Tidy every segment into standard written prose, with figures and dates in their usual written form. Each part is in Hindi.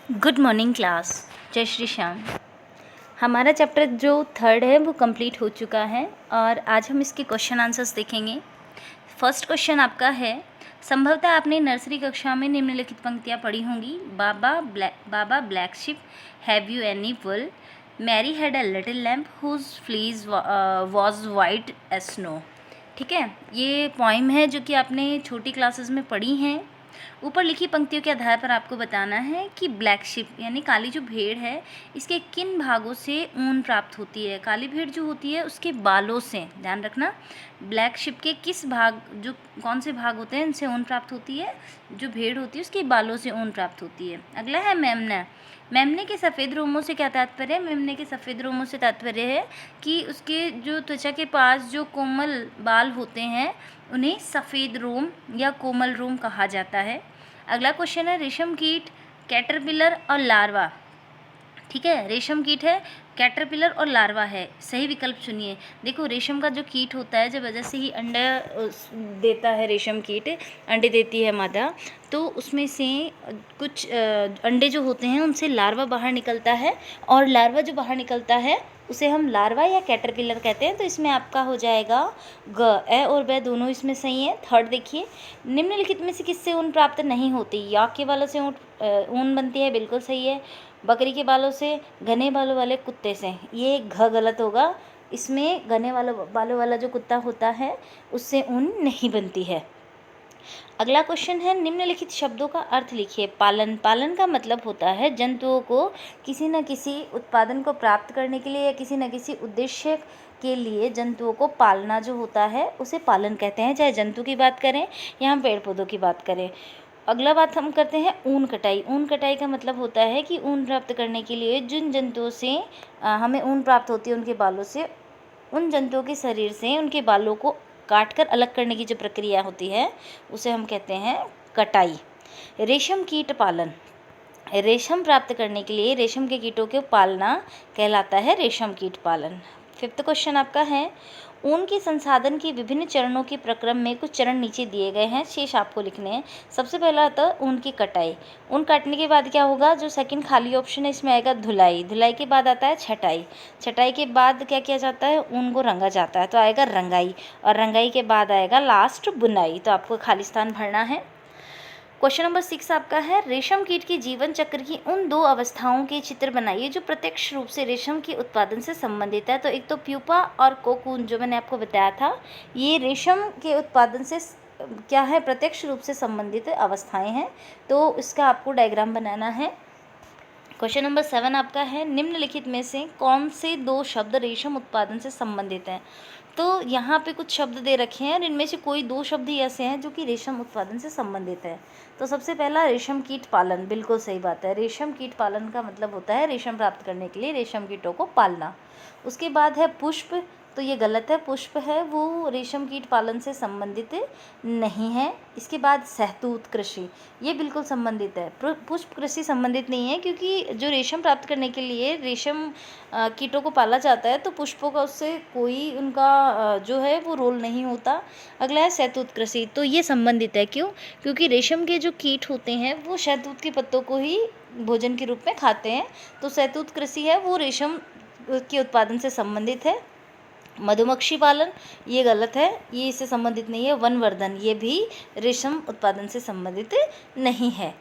Good morning class. जय श्री श्याम। हमारा चैप्टर जो थर्ड है वो कंप्लीट हो चुका है और आज हम इसके क्वेश्चन आंसर्स देखेंगे। फर्स्ट क्वेश्चन आपका है, संभवतः आपने नर्सरी कक्षा में निम्नलिखित पंक्तियाँ पढ़ी होंगी। Baa baa black sheep, have you any wool, Mary had a little lamb whose fleece was white as snow. ठीक है, ये पोइम है जो कि आपने छोटी क्लासेस में पढ़ी हैं। ऊपर लिखी पंक्तियों के आधार पर आपको बताना है कि ब्लैक शिप यानी काली जो भेड़ है, इसके किन भागों से ऊन प्राप्त होती है। काली भेड़ जो होती है उसके बालों से, ध्यान रखना, ब्लैक शिप के किस भाग, जो कौन से भाग होते हैं इनसे ऊन प्राप्त होती है। जो भेड़ होती है उसके बालों से ऊन प्राप्त होती है। अगला है मेमना। मेमने के सफ़ेद रोमों से क्या तात्पर्य है। मेमने के सफ़ेद रोमों से तात्पर्य है कि उसके जो त्वचा के पास जो कोमल बाल होते हैं उन्हें सफ़ेद रोम या कोमल रोम कहा जाता है। अगला क्वेश्चन है, रेशम कीट, कैटरपिलर और लार्वा। ठीक है, रेशम कीट है, कैटरपिलर और लार्वा है। सही विकल्प चुनिए। देखो, रेशम का जो कीट होता है, जब वजह से ही अंडा देता है, रेशम कीट अंडे देती है मादा, तो उसमें से कुछ अंडे जो होते हैं उनसे लार्वा बाहर निकलता है और लार्वा जो बाहर निकलता है उसे हम लार्वा या कैटरपिलर कहते हैं। तो इसमें आपका हो जाएगा ग। ए और ब दोनों इसमें सही है। थर्ड देखिए, निम्नलिखित में से किससे ऊन प्राप्त नहीं होती। याक के बालों से ऊन बनती है, बिल्कुल सही है। बकरी के बालों से, घने बालों वाले कुत्ते से, ये घ गलत होगा। इसमें घने बालों वाला जो कुत्ता होता है उससे ऊन नहीं बनती है। अगला क्वेश्चन है, निम्नलिखित शब्दों का अर्थ लिखिए। पालन। पालन का मतलब होता है जंतुओं को किसी न किसी उत्पादन को प्राप्त करने के लिए या किसी न किसी उद्देश्य के लिए जंतुओं को पालना जो होता है उसे पालन कहते हैं, चाहे जंतु की बात करें या हम पेड़ पौधों की बात करें। अगला बात हम करते हैं ऊन कटाई। ऊन कटाई का मतलब होता है कि ऊन प्राप्त करने के लिए जिन जंतुओं से हमें ऊन प्राप्त होती है उनके बालों से, उन जंतुओं के शरीर से उनके बालों को काटकर अलग करने की जो प्रक्रिया होती है उसे हम कहते हैं कटाई। रेशम कीट पालन। रेशम प्राप्त करने के लिए रेशम के कीटों को पालना कहलाता है रेशम कीट पालन। फिफ्थ क्वेश्चन आपका है, ऊन के संसाधन के विभिन्न चरणों के प्रक्रम में कुछ चरण नीचे दिए गए हैं, शेष आपको लिखने हैं। सबसे पहला आता है ऊन की कटाई। ऊन काटने के बाद क्या होगा, जो सेकंड खाली ऑप्शन है इसमें आएगा धुलाई। धुलाई के बाद आता है छटाई। छटाई के बाद क्या किया जाता है, ऊन को रंगा जाता है, तो आएगा रंगाई। और रंगाई के बाद आएगा लास्ट बुनाई। तो आपको खाली स्थान भरना है। क्वेश्चन नंबर 6 आपका है, रेशम कीट के जीवन चक्र की उन दो अवस्थाओं के चित्र बनाइए जो प्रत्यक्ष रूप से रेशम के उत्पादन से संबंधित है। तो एक तो प्यूपा और कोकून, जो मैंने आपको बताया था, ये रेशम के उत्पादन से क्या है, प्रत्यक्ष रूप से संबंधित अवस्थाएं हैं। तो इसका आपको डायग्राम बनाना है। क्वेश्चन नंबर 7 आपका है, निम्नलिखित में से कौन से दो शब्द रेशम उत्पादन से संबंधित हैं। तो यहाँ पे कुछ शब्द दे रखे हैं और इनमें से कोई दो शब्द ही ऐसे हैं जो कि रेशम उत्पादन से संबंधित है। तो सबसे पहला रेशम कीट पालन, बिल्कुल सही बात है। रेशम कीट पालन का मतलब होता है रेशम प्राप्त करने के लिए रेशम कीटों को पालना। उसके बाद है पुष्प, तो ये गलत है। पुष्प है वो रेशम कीट पालन से संबंधित नहीं है। इसके बाद सहतूत कृषि, ये बिल्कुल संबंधित है। पुष्प कृषि संबंधित नहीं है, क्योंकि जो रेशम प्राप्त करने के लिए रेशम कीटों को पाला जाता है तो पुष्पों का उससे कोई उनका जो है वो रोल नहीं होता। अगला है सहतूत कृषि, तो ये संबंधित है। क्यों? क्योंकि रेशम के जो कीट होते हैं वो शहतूत के पत्तों को ही भोजन के रूप में खाते हैं। तो सहतूत कृषि है वो रेशम के उत्पादन से संबंधित है। मधुमक्खी पालन, ये गलत है, ये इससे संबंधित नहीं है। वनवर्धन, ये भी रेशम उत्पादन से संबंधित नहीं है।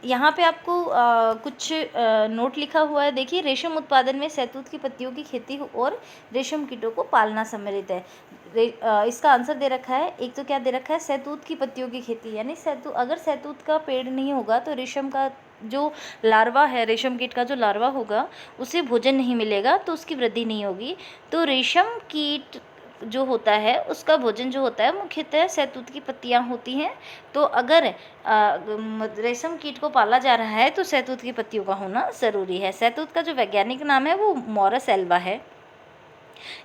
यहाँ पे आपको कुछ नोट लिखा हुआ है, देखिए। रेशम उत्पादन में सहतूत की पत्तियों की खेती और रेशम कीटों को पालना सम्मिलित है। इसका आंसर दे रखा है, एक तो क्या दे रखा है, सहतूत की पत्तियों की खेती, यानी अगर सहतूत का पेड़ नहीं होगा तो रेशम का जो लार्वा है, रेशम कीट का जो लार्वा होगा उसे भोजन नहीं मिलेगा, तो उसकी वृद्धि नहीं होगी। तो रेशम कीट जो होता है उसका भोजन जो होता है मुख्यतः सहतूत की पत्तियां होती हैं। तो अगर रेशम कीट को पाला जा रहा है तो सहतूत की पत्तियों का होना ज़रूरी है। सहतूत का जो वैज्ञानिक नाम है वो मॉरस एल्वा है।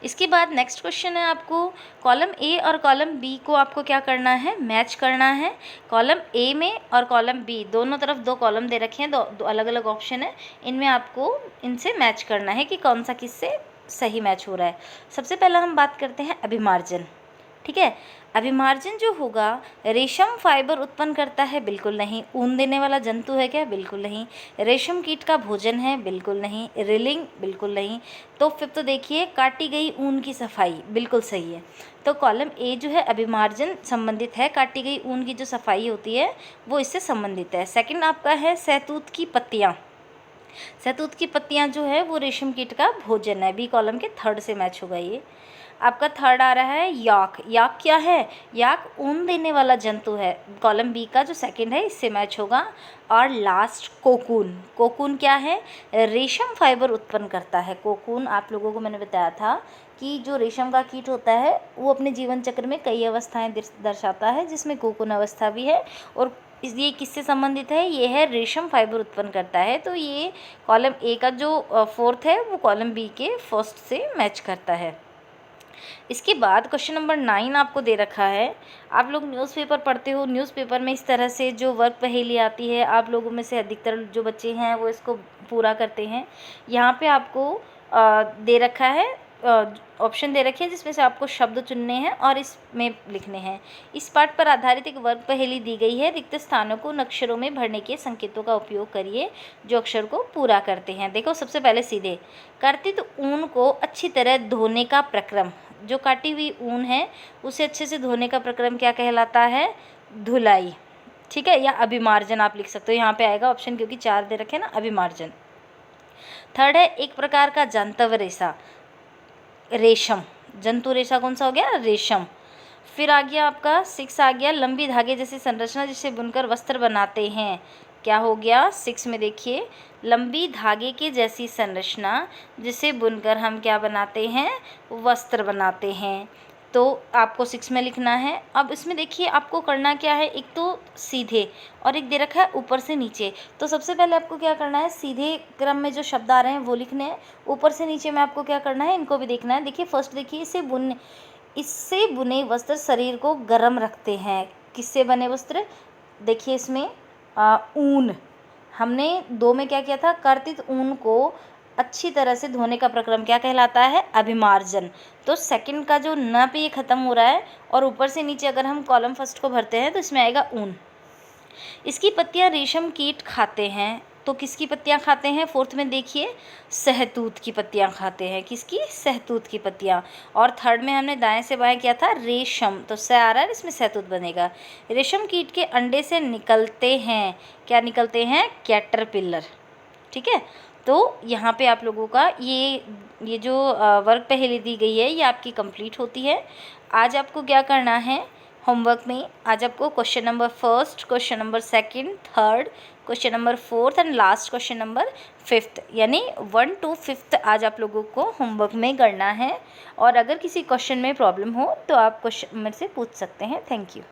इसके बाद नेक्स्ट क्वेश्चन है, आपको कॉलम ए और कॉलम बी को आपको क्या करना है, मैच करना है। कॉलम ए में और कॉलम बी दोनों तरफ दो कॉलम दे रखे हैं, दो अलग अलग ऑप्शन है, इनमें आपको इनसे मैच करना है कि कौन सा किससे सही मैच हो रहा है। सबसे पहला हम बात करते हैं अभिमार्जन। ठीक है। अभिमार्जन जो होगा रेशम फाइबर उत्पन्न करता है, बिल्कुल नहीं। ऊन देने वाला जंतु है क्या, बिल्कुल नहीं। रेशम कीट का भोजन है, बिल्कुल नहीं। रिलिंग, बिल्कुल नहीं। तो फिफ्थ देखिए, काटी गई ऊन की सफाई, बिल्कुल सही है। तो कॉलम ए जो है अभिमार्जन संबंधित है, काटी गई ऊन की जो सफाई होती है वो इससे संबंधित है। सेकंड आपका है सहतूत की पत्तियाँ। सहतूत की पत्तियाँ जो है वो रेशम कीट का भोजन है, बी कॉलम के थर्ड से मैच होगा ये। आपका थर्ड आ रहा है याक। याक क्या है, याक ऊन देने वाला जंतु है, कॉलम बी का जो सेकंड है इससे मैच होगा। और लास्ट कोकून। कोकून क्या है, रेशम फाइबर उत्पन्न करता है। कोकून आप लोगों को मैंने बताया था कि जो रेशम का कीट होता है वो अपने जीवन चक्र में कई अवस्थाएं दर्शाता है, जिसमें कोकून अवस्था भी है। और ये किससे संबंधित है, ये है रेशम फाइबर उत्पन्न करता है। तो ये कॉलम ए का जो फोर्थ है वो कॉलम बी के फर्स्ट से मैच करता है। इसके बाद क्वेश्चन नंबर 9 आपको दे रखा है। आप लोग न्यूज़पेपर पढ़ते हो, न्यूज़पेपर में इस तरह से जो वर्क पहेली आती है, आप लोगों में से अधिकतर जो बच्चे हैं वो इसको पूरा करते हैं। यहाँ पे आपको दे रखा है, ऑप्शन दे रखे हैं जिसमें से आपको शब्द चुनने हैं और इसमें लिखने हैं। इस पाठ पर आधारित एक वर्ग पहेली दी गई है। रिक्त स्थानों को अक्षरों में भरने के संकेतों का उपयोग करिए जो अक्षर को पूरा करते हैं। देखो सबसे पहले सीधे, कर्तित ऊन को अच्छी तरह धोने का प्रक्रम। जो काटी हुई ऊन है उसे अच्छे से धोने का प्रक्रम क्या कहलाता है, धुलाई। ठीक है, या अभिमार्जन आप लिख सकते हो, यहाँ पे आएगा ऑप्शन क्योंकि 4 दे रखे ना, अभिमार्जन। थर्ड है एक प्रकार का जंतव रेशा, रेशम। जंतु रेशा कौन सा हो गया, रेशम। फिर आ गया आपका 6 आ गया, लंबी धागे जैसी संरचना जिसे बुनकर वस्त्र बनाते हैं। क्या हो गया 6 में, देखिए लंबी धागे के जैसी संरचना जिसे बुनकर हम क्या बनाते हैं, वस्त्र बनाते हैं। तो आपको 6 में लिखना है। अब इसमें देखिए आपको करना क्या है, एक तो सीधे और एक दे रखा है ऊपर से नीचे। तो सबसे पहले आपको क्या करना है, सीधे क्रम में जो शब्द आ रहे हैं वो लिखने हैं। ऊपर से नीचे में आपको क्या करना है, इनको भी देखना है। देखिए फर्स्ट देखिए, इससे बुने वस्त्र शरीर को गर्म रखते हैं। किससे बने वस्त्र, देखिए इसमें ऊन, हमने 2 में क्या किया था, कर्तित ऊन को अच्छी तरह से धोने का प्रक्रम क्या कहलाता है, अभिमार्जन। तो सेकंड का जो न पे ये खत्म हो रहा है और ऊपर से नीचे अगर हम कॉलम फर्स्ट को भरते हैं तो इसमें आएगा ऊन। इसकी पत्तियां रेशम कीट खाते हैं। तो किसकी पत्तियां खाते हैं, फोर्थ में देखिए सहतूत की पत्तियां खाते हैं। किसकी, सहतूत की पत्तियां। और थर्ड में हमने दाएं से बाएं किया था रेशम, तो स आ रहा है, इसमें सहतूत बनेगा। रेशम कीट के अंडे से निकलते हैं, क्या निकलते हैं, कैटरपिलर। ठीक है, तो यहाँ पे आप लोगों का ये जो वर्क पहेली दी गई है ये आपकी कंप्लीट होती है। आज आपको क्या करना है होमवर्क में, आज आपको question number first, question number second, third, question number fourth and last question number 5th, यानी 1 to 5th आज आप लोगों को होमवर्क में करना है। और अगर किसी क्वेश्चन में प्रॉब्लम हो तो आप क्वेश्चन मेरे से पूछ सकते हैं। Thank you.